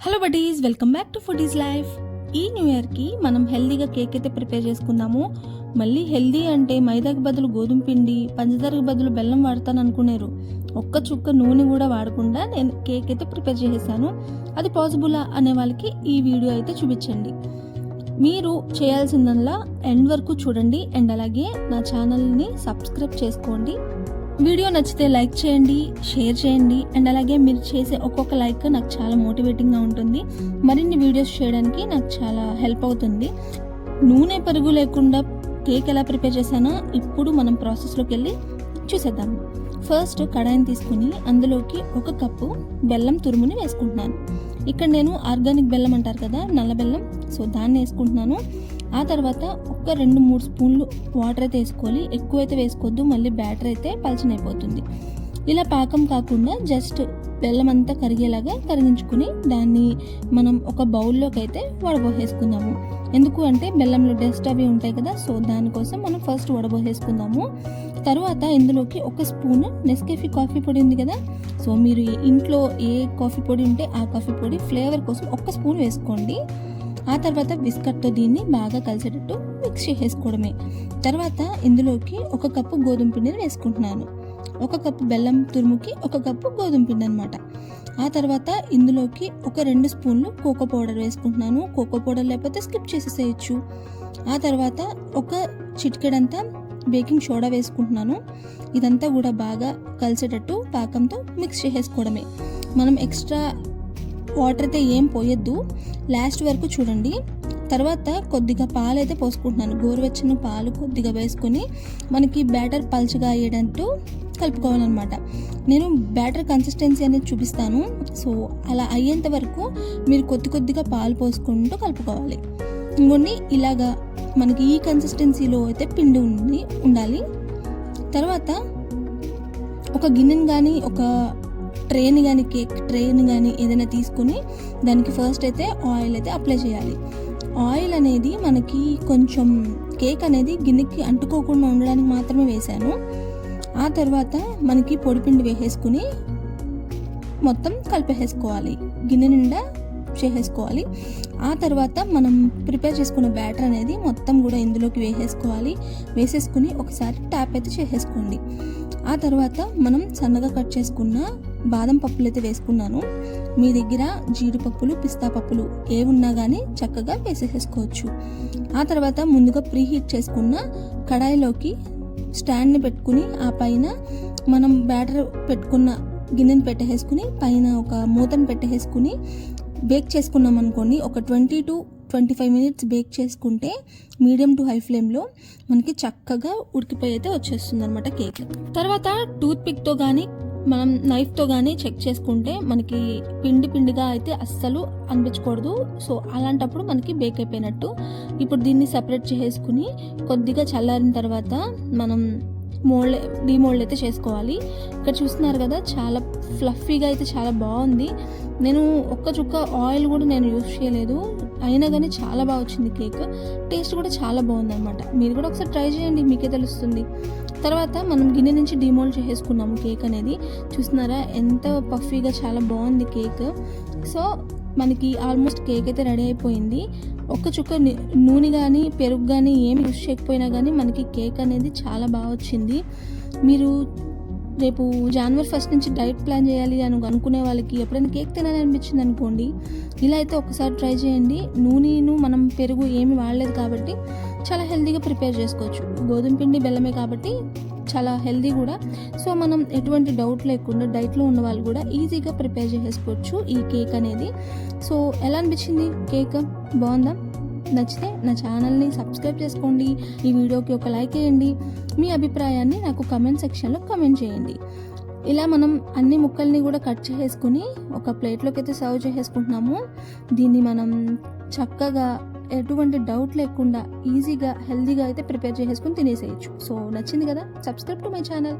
Hello buddies, welcome back to foodies life. ఈ new ఇయర్కి మనం హెల్దీగా కేక్ అయితే ప్రిపేర్ చేసుకుందాము. మళ్ళీ హెల్దీ అంటే మైదాకి బదులు గోధుమ పిండి, పంచదారకు బదులు బెల్లం వాడతాను అనుకునేరు. ఒక్క చుక్క నూనె కూడా వాడకుండా నేను కేక్ అయితే ప్రిపేర్ చేసేసాను. అది పాసిబులా అనే వాళ్ళకి ఈ వీడియో అయితే చూపించండి. మీరు చేయాల్సిందల్లా ఎండ్ వరకు చూడండి అండ్ అలాగే నా ఛానల్ని సబ్స్క్రైబ్ చేసుకోండి. వీడియో నచ్చితే లైక్ చేయండి, షేర్ చేయండి అండ్ అలాగే మీరు చేసే ఒక్కొక్క లైక్ నాకు చాలా మోటివేటింగ్గా ఉంటుంది. మరిన్ని వీడియోస్ చేయడానికి నాకు చాలా హెల్ప్ అవుతుంది. నూనె పరుగు లేకుండా కేక్ ఎలా ప్రిపేర్ చేశానో ఇప్పుడు మనం ప్రాసెస్లోకి వెళ్ళి చూసేద్దాము. ఫస్ట్ కడాయిని తీసుకుని అందులోకి 1 కప్పు బెల్లం తురుముని వేసుకుంటున్నాను. ఇక్కడ నేను ఆర్గానిక్ బెల్లం అంటారు కదా, నల్ల బెల్లం, సో దాన్ని వేసుకుంటున్నాను. ఆ తర్వాత 1-2-3 స్పూన్లు వాటర్ అయితే వేసుకోవాలి. ఎక్కువైతే వేసుకోవద్దు, మళ్ళీ బ్యాటర్ అయితే పలచనైపోతుంది. ఇలా పాకం కాకుండా జస్ట్ బెల్లం అంతా కరిగేలాగా కరిగించుకుని దాన్ని మనం ఒక బౌల్లోకి అయితే వడబోసేసుకుందాము. ఎందుకు అంటే బెల్లంలో డస్ట్ అవి ఉంటాయి కదా, సో దానికోసం మనం ఫస్ట్ వడబోసేసుకుందాము. తర్వాత ఇందులోకి 1 స్పూన్ నెస్కేఫీ కాఫీ పొడి ఉంది కదా, సో మీరు ఇంట్లో ఏ కాఫీ పొడి ఉంటే ఆ కాఫీ పొడి ఫ్లేవర్ కోసం 1 స్పూన్ వేసుకోండి. ఆ తర్వాత బిస్కట్తో దీన్ని బాగా కలిసేటట్టు మిక్స్ చేసేసుకోవడమే. తర్వాత ఇందులోకి 1 కప్పు గోధుమ పిండిని వేసుకుంటున్నాను. 1 కప్పు బెల్లం తురుముకి 1 కప్పు గోధుమ పిండి అనమాట. ఆ తర్వాత ఇందులోకి 1-2 స్పూన్లు కోకో పౌడర్ వేసుకుంటున్నాను. కోకో పౌడర్ లేకపోతే స్కిప్ చేసేసేయచ్చు. ఆ తర్వాత 1 చిటికెడంతా బేకింగ్ సోడా వేసుకుంటున్నాను. ఇదంతా కూడా బాగా కలిసేటట్టు పాకంతో మిక్స్ చేసేసుకోవడమే. మనం ఎక్స్ట్రా వాటర్ అయితే ఏం పోయొద్దు, లాస్ట్ వరకు చూడండి. తర్వాత కొద్దిగా పాలు అయితే పోసుకుంటున్నాను. గోరువెచ్చని పాలు కొద్దిగా వేసుకొని మనకి బ్యాటర్ పల్చగా అయ్యేటట్టు కలుపుకోవాలన్నమాట. నేను బ్యాటర్ కన్సిస్టెన్సీ అనేది చూపిస్తాను, సో అలా అయ్యేంత వరకు మీరు కొద్దిగా పాలు పోసుకుంటూ కలుపుకోవాలి. ఇంకొన్ని ఇలాగా మనకి ఈ కన్సిస్టెన్సీలో అయితే పిండి ఉండాలి. తర్వాత ఒక గిన్నెని కానీ ఒక ట్రేని కానీ కేక్ ట్రేని కానీ ఏదైనా తీసుకుని దానికి ఫస్ట్ అయితే ఆయిల్ అయితే అప్లై చేయాలి. ఆయిల్ అనేది మనకి కొంచెం కేక్ అనేది గిన్నెకి అంటుకోకుండా ఉండడానికి మాత్రమే వేసాను. ఆ తర్వాత మనకి పొడిపిండి వేసేసుకుని మొత్తం కలిపేసుకోవాలి, గిన్నె నిండా చేసేసుకోవాలి. ఆ తర్వాత మనం ప్రిపేర్ చేసుకున్న బ్యాటర్ అనేది మొత్తం కూడా ఇందులోకి వేసేసుకుని ఒకసారి ట్యాప్ అయితే చేసేసుకోండి. ఆ తర్వాత మనం సన్నగా కట్ చేసుకున్న బాదం పప్పులు అయితే వేసుకున్నాను. మీ దగ్గర జీడిపప్పులు, పిస్తా పప్పులు ఏమున్నా కానీ చక్కగా వేసేసుకోవచ్చు. ఆ తర్వాత ముందుగా ప్రీహీట్ చేసుకున్న కడాయిలోకి స్టాండ్ని పెట్టుకుని ఆ పైన మనం బ్యాటర్ పెట్టుకున్న గిన్నెని పెట్టేసుకుని పైన ఒక మూతను పెట్టేసుకుని బేక్ చేసుకున్నాం అనుకోండి. ఒక 20-25 మినిట్స్ బేక్ చేసుకుంటే మీడియం టు హై ఫ్లేమ్లో మనకి చక్కగా ఉడికిపోయి అయితే వచ్చేస్తుంది అనమాట కేక్. తర్వాత టూత్ పిక్తో కానీ మనం నైఫ్తో కానీ చెక్ చేసుకుంటే మనకి పిండిగా అయితే అస్సలు అనిపించకూడదు. సో అలాంటప్పుడు మనకి బేక్ అయిపోయినట్టు. ఇప్పుడు దీన్ని సెపరేట్ చేసుకుని కొద్దిగా చల్లారిన తర్వాత మనం డీమోల్డ్ అయితే చేసుకోవాలి. ఇక్కడ చూస్తున్నారు కదా, చాలా ఫ్లఫీగా అయితే చాలా బాగుంది. నేను 1 చుక్క ఆయిల్ కూడా నేను యూజ్ చేయలేదు, అయినా కానీ చాలా బాగా వచ్చింది కేక్. టేస్ట్ కూడా చాలా బాగుంది అనమాట. మీరు కూడా ఒకసారి ట్రై చేయండి, మీకే తెలుస్తుంది. తర్వాత మనం గిన్నె నుంచి డిమోల్డ్ చేసేసుకున్నాము కేక్ అనేది. చూస్తున్నారా ఎంత పఫీగా చాలా బాగుంది కేక్. సో మనకి ఆల్మోస్ట్ కేక్ అయితే రెడీ అయిపోయింది. 1 చుక్క నూనె కానీ పెరుగు కానీ ఏమి యూజ్ చేయకపోయినా కానీ మనకి కేక్ అనేది చాలా బాగా వచ్చింది. మీరు రేపు జనవరి 1 నుంచి డైట్ ప్లాన్ చేయాలి అని అనుకునే వాళ్ళకి ఎప్పుడైనా కేక్ తినాలని అనిపించింది అనుకోండి, ఇలా అయితే ఒకసారి ట్రై చేయండి. నూనెను మనం పెరుగు ఏమి వాడలేదు కాబట్టి చాలా హెల్తీగా ప్రిపేర్ చేసుకోవచ్చు. గోధుమ పిండి బెల్లమే కాబట్టి చాలా హెల్తీ కూడా. సో మనం ఎటువంటి డౌట్ లేకుండా డైట్లో ఉన్న వాళ్ళు కూడా ఈజీగా ప్రిపేర్ చేసేసుకోవచ్చు ఈ కేక్ అనేది. సో ఎలా అనిపించింది కేక్? బాగుందా? నచ్చితే నా ఛానల్ని సబ్స్క్రైబ్ చేసుకోండి. ఈ వీడియోకి ఒక లైక్ వేయండి. మీ అభిప్రాయాన్ని నాకు కమెంట్ సెక్షన్లో కమెంట్ చేయండి. ఇలా మనం అన్ని ముక్కల్ని కూడా కట్ చేసుకుని ఒక ప్లేట్లోకి అయితే సర్వ్ చేసేసుకుంటున్నాము. దీన్ని మనం చక్కగా ఎటువంటి డౌట్ లేకుండా ఈజీగా హెల్తీగా అయితే ప్రిపేర్ చేసేసుకుని తినేసేయచ్చు. సో నచ్చింది కదా? Subscribe to my channel.